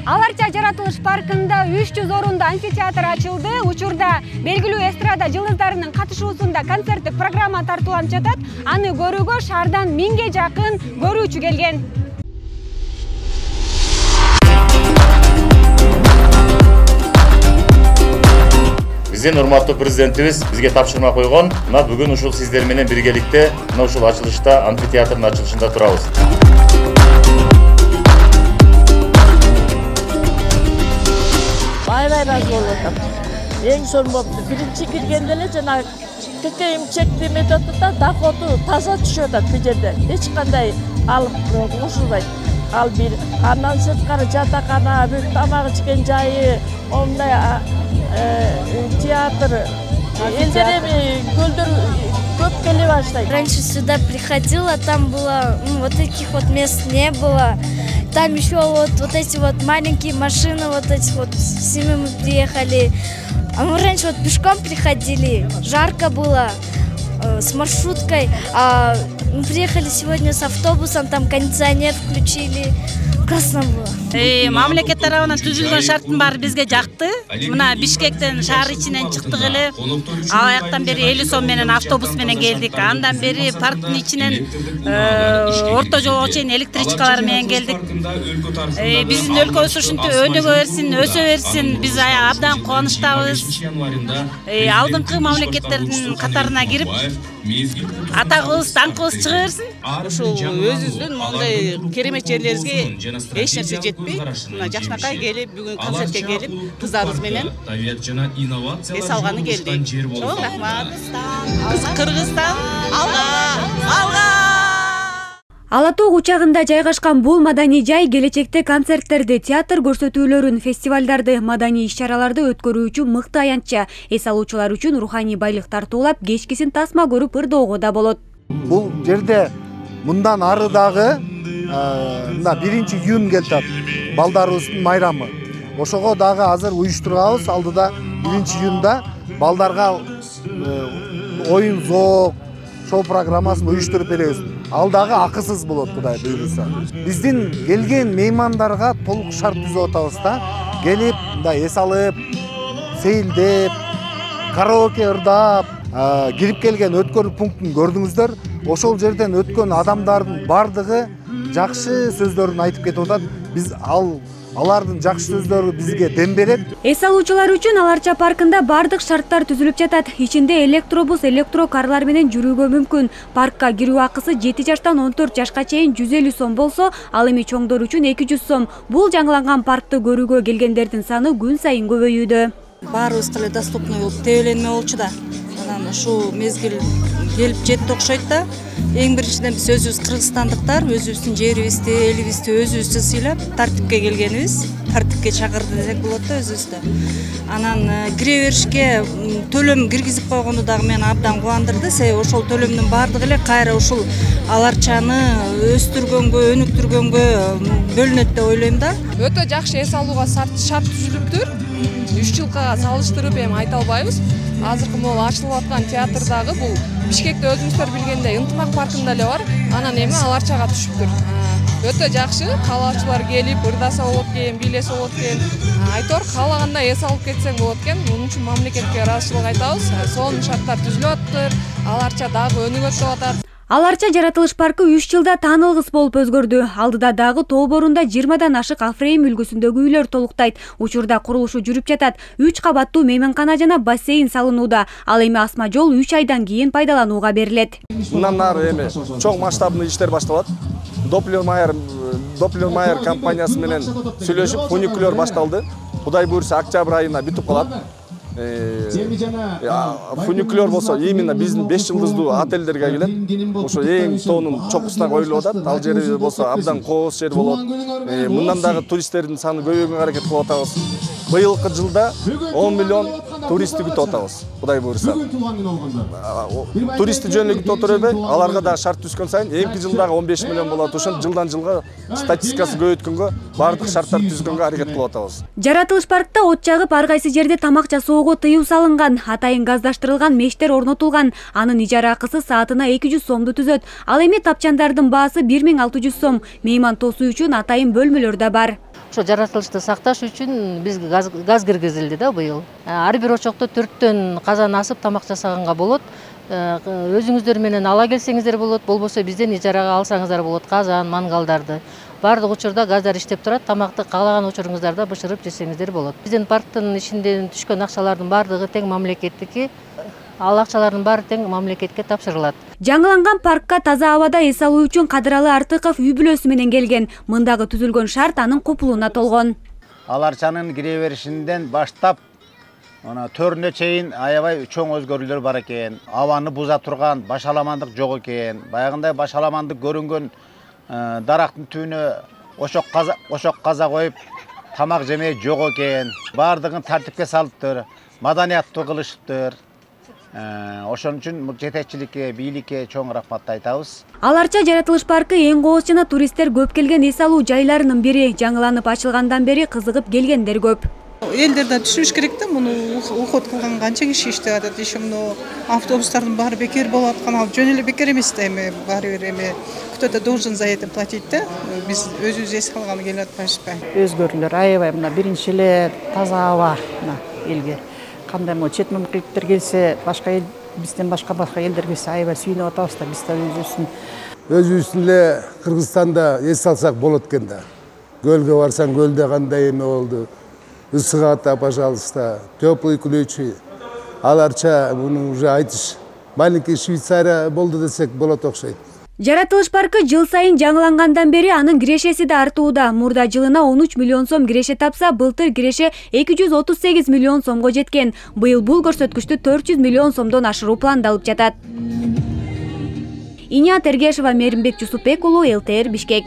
Аларча жаратылыш паркында 300 орунду амфитеатр ачылды. Учурда белгилүү эстрада жылдыздарынын катышуусунда концерттик программа тартууланып жатат. Аны көрүүгө шаардан 1000ге жакын көрүүчү келген. Биздин урматтуу президентибиз бизге тапшырма койгон. Мына бүгүн ушул сиздер менен биргеликте мына ушул ачылышта амфитеатрдын ачылышында турабыз. Аябай разы болуп атам. Эң сонун болупту. Биринчи киргенде эле жана ККМ чектөө методунда доходу таза түшүп атат бул жерде. Эч кандай алып кошулбайт. Ал бир андан сырткары жатакана, бүт тамак ичкен жайы, ондай театр, эми көлдөр көп келе баштайт. Раньше сюда приходила, там было вот таких вот мест не было. Там еще вот эти вот маленькие машины, вот эти вот, с ними мы приехали. А мы раньше вот пешком приходили, жарко было, с маршруткой. А мы приехали сегодня с автобусом, там кондиционер включили. Классно было. Мамлекет тарабынан түзүлгөн шарттын баары бизге жакты. Мына Бишкектен шаар ичинен чыктык эле. Ал аяктан бери 50 сом менен автобус менен келдик. Андан бери парктын ичинен орто жолго чейин электричкалар менен келдик. Биздин өлкөбүз ушинтип өнүгө берсин, өсө берсин. Биз абдан кубанычтабыз. Алдыңкы мамлекеттердин катарына кирип, атагыбыз, даңкыбыз чыга берсин. Ушул өзүбүздүн мондай керемет жерлерибизге эч нерсе жетпей, мына жакшынакай келип, бүгүн концертке келип, кыздарыбыз менен эс алганы келдик. Чоң рахмат. Кыргызстан алга! Ала Тоо учагында жайгашкан бул маданий жай келечекте концерттерди, театр көрсөтүүлөрүн, фестивалдарды, маданий иш-чараларды өткөрүүчү мыкты аянтча. Эс алуучулар үчүн руханий байлык тартуулап, кечкисин тасма көрүп ырдоого да болот. Бул жерде мындан ары дагы мына 1-июнь келатат. Балдарыбыздын майрамы. Ошого дагы азыр уюштурабыз. Алдыда 1-июнда балдарга оюн зоок, шоу программасын уюштуруп беребиз. Ал дагы акысыз болот, Кудай буйруса. Биздин келген меймандарга толук шарт түзүп атабыз да. Келип, мындай эс алып, сейилдеп, караоке ырдап, кирип келген өткөрүү пунктун көрдүңүздөр. Ошол жерден өткөн адамдардын бардыгы жакшы сөздөрүн айтып кетип атат. Биз алардын жакшы сөздөрү бизге дем берет. Эс алуучулар үчүн Аларча паркында бардык шарттар түзүлүп жатат. Ичинде электробус, электрокарлар менен жүрүүгө мүмкүн. Паркка кирүү акысы 7 жаштан 14 жашка чейин 150 сом болсо, ал эми чоңдор үчүн 200 сом. Бул жаңыланган паркты көрүүгө келгендердин саны күн сайын көбөйүүдө. Баарыбызга эле доступный болуп, тебеленме болчу да. Анан ушул мезгил келип жетти окшойт да. Эң биринчиден биз өзүбүз кыргызстандыктар, өзүбүздүн жерибизди, элибизди өзүбүздү сыйлап, тартипке келгенибиз, тартипке чакырды десек болот да өзүбүздү. Анан кире беришке төлөм киргизип койгону дагы мени абдан кубандырды. Себеби ошол төлөмдүн баардыгы эле кайра ушул Аларчаны өстүргөнгө, өнүктүргөнгө бөлүнөт деп ойлойм да. Өтө жакшы эс алууга шарт түзүлүптүр. 3 жылга салыштырып эми айта албайбыз. Азыркы могул ачылып аткан театрдагы бул Бишкекте өзүңүздөр билгендей ынтымак паркында эле бар. Анан эми Аларчага түшүптүр. Өтө жакшы, каалаучулар келип ырдаса болот экен, бийлесе болот экен. Айтор каалагандай эс алып кетсең болот экен. Мунун үчүн мамлекетке ыраазычылык айтабыз. Сонун шарттар түзүлүп атыптыр. Аларча дагы өнүгөт деп атат. Аларча жаратылыш паркы 3 жылда таанылгыс болуп өзгөрдү. Алдыда дагы тоо борунда 20дан ашык афрейм үлгүсүндөгү үйлөр толуктайт. Учурда курулушу жүрүп жатат. 3 кабаттуу мейманкана жана бассейн салынууда. Ал эми асма жол 3 айдан кийин пайдаланууга берилет. Мындан ары эми чоң масштабный иштер башталат. Доплер-Майер компаниясы менен сүйлөшүп, фуникулер башталды. Кудай буйруса октябрь айына бүтүп калат. Фуникулер болсо именно биздин 5 жылдыздуу отелдерге келет. Ошо эң тоонун чокусуна коюлуп атат. Ал жери болсо абдан кооз жер болот. Мындан дагы туристтердин саны көбөйгөнгө аракет кылып атабыз. Быйылкы жылда 10 миллион туристти күтүп атабыз. Кудай буйруса. Туристти жөн эле күтүп отурбай, аларга дагы шарт түзгөн сайын эмки жылдагы 15 миллион болот. Ошон жылдан жылга статистикасы көбөйткөнгө, бардык шарттар түзгөнгө аракет кылып атабыз. Жаратылыш паркта от чагып, ар кайсы жерде тамак жасоого тыюу салынган, атайын газдаштырылган мештер орнотулган. Анын ижара акысы саатына 200 сомду түзөт. Ал эми тапчандардын баасы 1600 сом. Мейман тосуу үчүн атайын бөлмөлөр да бар. Ошо жаратылышты сакташ үчүн бизге газ киргизилди да быйыл. Ар бир очокто 4төн казан асып тамак жасаганга болот. Өзүңүздөр менен ала келсеңиздер болот, болбосо бизден ижарага алсаңыздар болот казан, мангалдарды. Бардык учурда газдар иштеп турат, тамакты каалаган учуруңуздарда бышырып жесеңиздер болот. Биздин парктын ишинден түшкөн акчалардын бардыгы тең мамлекеттики. Ал акчалардын баары тең мамлекетке тапшырылат. Жаңыланган паркка таза абада эс алуу үчүн Кадыралы Артыков үй бүлөсү менен келген. Мындагы түзүлгөн шарт анын купулуна толгон. Ал арчанын кире беришинден баштап төрүнө чейин аябай чоң өзгөрүүлөр бар экен. Абаны буза турган башаламандык жок экен. Баягындай башаламандык көрүнгөн дарактын түбүнө ошок каза коюп тамак жемей жок экен. Бардыгын тартипке салыптыр, маданияттуу кылышыптыр. Ошон үчүн жетекчиликке, бийликке чоң рахмат айтабыз. Ал Арча жаратылыш паркы эң кооз жана туристтер көп келген эс алуу жайларынын бири. Жаңыланып ачылгандан бери кызыгып келгендер көп. Элдер да түшүнүш керек да, муну уход кылган канча киши иштеп атат. Иши муну автобустардын баары бекер болуп аткан, ал жөн эле бекер эмес да, эми баары бир эми кто-то должен за это платить да. Биз өзүбүз эс алганы келип атпайбызбы? Өзгөрүүлөр аябай мына биринчи эле таза аба мына элге. Кандай мо чет мамлекеттер келсе, башка эл бизден башка элдер келсе аябай сүйүнүп атабыз да, биз да өзүбүздүн эле Кыргызстанда эс алсак болот экен да. Көлгө барсаң, көлдө кандай эме болду. Ысык ата, пожалуйста, теплый ключи. Ал Арча, муну уже айтыш маленький Швейцария болду десек болот окшойт. Жаратылыш паркы жыл сайын жаңылангандан бери анын кирешеси да артууда. Мурда жылына 13 миллион сом киреше тапса, былтыр киреше 238 миллион сомго жеткен. Быйыл бул көрсөткүчтү 400 миллион сомдон ашыруу пландалып жатат. Иня Тергешева, Меримбек Жусупбек уулу, ЛТР Бишкек.